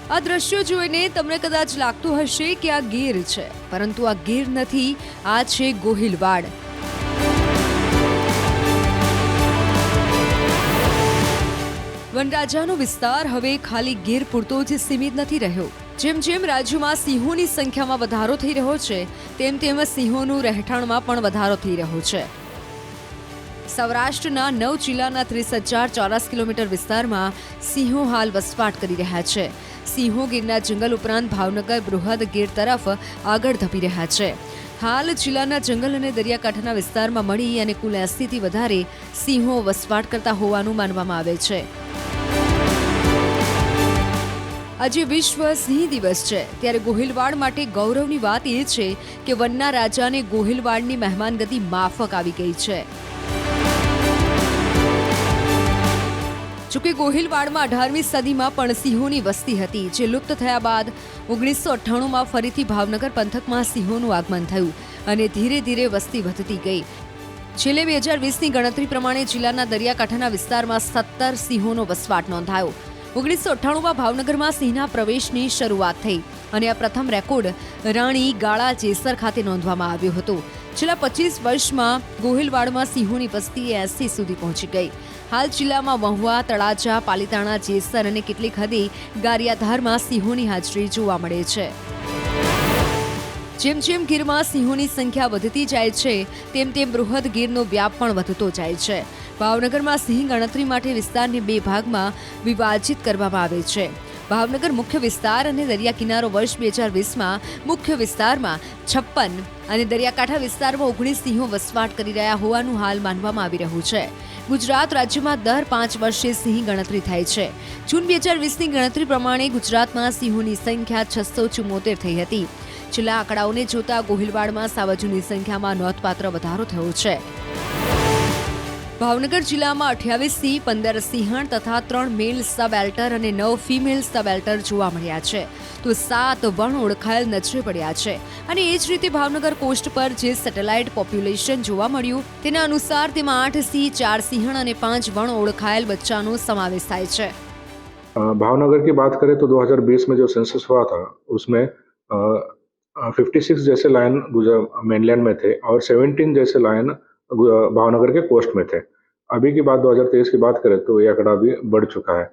આ દ્રશ્યો જોઈને તમને કદાચ લાગતું હશે કે આ ગીર છે, પરંતુ આ ગીર નથી, આ છે ગોહિલવાડ. વનરાજાનો વિસ્તાર હવે ખાલી ગીર પૂરતો જ સીમિત નથી રહ્યો. જેમ જેમ રાજ્યમાં સિંહોની સંખ્યામાં વધારો થઈ રહ્યો છે, તેમ તેમ સિંહોનું રહેઠાણમાં પણ વધારો થઈ રહ્યો છે. સૌરાષ્ટ્રના 9 જિલ્લાના 30,000 ચોરસ કિલોમીટર વિસ્તારમાં સિંહો હાલ વસવાટ કરી રહ્યા છે. સિંહો ગીરના જંગલ ઉપરાંત ભાવનગર બૃહદ ગીર તરફ આગળ ધપી રહ્યા છે. હાલ જિલ્લાના જંગલ અને દરિયાકાંઠાના વિસ્તારમાં મળી અને કુલ 80થી વધારે સિંહો વસવાટ કરતા હોવાનું માનવામાં આવે છે. આજે વિશ્વ સિંહ દિવસ છે, ત્યારે ગોહિલવાડ માટે ગૌરવની વાત એ છે કે વનના રાજાને ગોહિલવાડની મહેમાનગતિ માફક આવી ગઈ છે. જોકે ગોહિલવાડમાં 18મી સદીમાં પણ સિંહોની વસ્તી હતી, જે લુપ્ત થયા બાદ 1998માં ફરીથી ભાવનગર પંથકમાં સિંહોનું આગમન થયું અને ધીરે ધીરે વસ્તી વધતી ગઈ. છેલ્લે 2020ની ગણતરી પ્રમાણે જિલ્લાના દરિયાકાંઠાના વિસ્તારમાં 17 સિંહોનો વસવાટ નોંધાયો. 1998માં ભાવનગરમાં સિંહના પ્રવેશની શરૂઆત થઈ અને આ પ્રથમ રેકોર્ડ રાણી ગાળા જેસર ખાતે નોંધવામાં આવ્યો હતો. છેલ્લા 25 વર્ષમાં ગોહિલવાડમાં સિંહોની વસ્તી 80 સુધી પહોંચી ગઈ. હાલ જિલ્લામાં મહુવા, તળાજા, પાલીતાણા, જેસર અને કેટલીક હદે ગારિયાધારમાં સિંહોની હાજરી જોવા મળે છે. જેમ જેમ ગીરમાં સિંહોની સંખ્યા વધતી જાય છે, તેમ તેમ બૃહદ ગીરનો વ્યાપ પણ વધતો જાય છે. ભાવનગરમાં સિંહ ગણતરી માટે વિસ્તારને 2 ભાગમાં વિભાજિત કરવામાં આવે છે. ભાવનગર મુખ્ય વિસ્તાર અને દરિયા કિનારો વર્ષ 2020માં મુખ્ય વિસ્તારમાં 56 અને દરિયાકાંઠા વિસ્તારમાં 19 સિંહો વસવાટ કરી રહ્યા હોવાનું હાલ માનવામાં આવી રહ્યું છે. ગુજરાત રાજ્યમાં દર 5 વર્ષે સિંહ ગણતરી થાય છે. જૂન 2020ની ગણતરી પ્રમાણે ગુજરાતમાં સિંહોની સંખ્યા 674 થઈ હતી. છેલ્લા આંકડાઓને જોતા ગોહિલવાડમાં સાવજોની સંખ્યામાં નોંધપાત્ર વધારો થયો છે. ભાવનગર જિલ્લામાં 28થી 15 સિંહણ તથા 3 મેલ સબ એલ્ટર અને 9 ફિમેલ સબ એલ્ટર જોવા મળ્યા છે, તો 7 વણ ઓળખાયેલ નજરે પડ્યા છે. અને એ જ રીતે ભાવનગર કોસ્ટ પર જે સેટેલાઇટ પોપ્યુલેશન જોવા મળ્યું, તેના અનુસાર તેમાં 8 સિંહ, 4 સિંહણ અને 5 वण ओळखायल बच्चाનો समावेश થાય છે. भावनगर की बात करें तो 2020 में जो सेंसस हुआ था उसमें 56 जैसे लायन मेनलैंड में थे और 17 जैसे लायन भावनगर के कोस्ट में थे. अभी की बात 2023 की बात करें तो ये आंकड़ा भी बढ़ चुका है.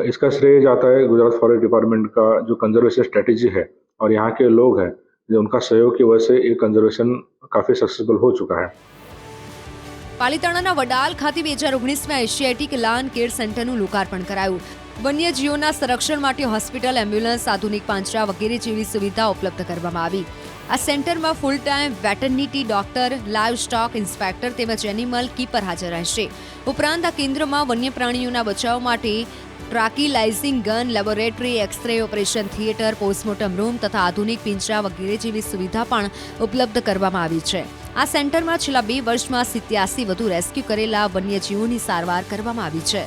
इसका श्रेय जाता है गुजरात फॉरेस्ट डिपार्टमेंट का जो कंजर्वेशन स्ट्रेटेजी है और यहाँ के लोग हैं, जो उनका सहयोग की वजह से ये कंजर्वेशन काफ़ी सक्सेसफुल हो चुका है. પાલીતાણાના વડાલ ખાતે 2019માં એશિયાટિક લાયન કેર સેન્ટરનું લોકાર્પણ કરાયું. વન્યજીવોના સંરક્ષણ માટે હોસ્પિટલ, એમ્બ્યુલન્સ, આધુનિક પાંજરા વગેરે જેવી સુવિધા ઉપલબ્ધ કરવામાં આવી. આ સેન્ટરમાં full time veterinary doctor, livestock inspector તેમજ એનિમલ કીપર હાજર રહેશે. ઉપરાંત આ કેન્દ્રમાં વન્ય પ્રાણીઓના બચાવ માટે tranquilizing gun, laboratory, X-ray, operation theatre, postmortem room તથા આધુનિક પિંજરા વગેરે જેવી સુવિધા પણ ઉપલબ્ધ કરવામાં આવી છે. આ સેન્ટરમાં છેલ્લા 2 વર્ષમાં 87 વધુ રેસ્ક્યુ કરેલા વન્યજીવોની સારવાર કરવામાં આવી છે.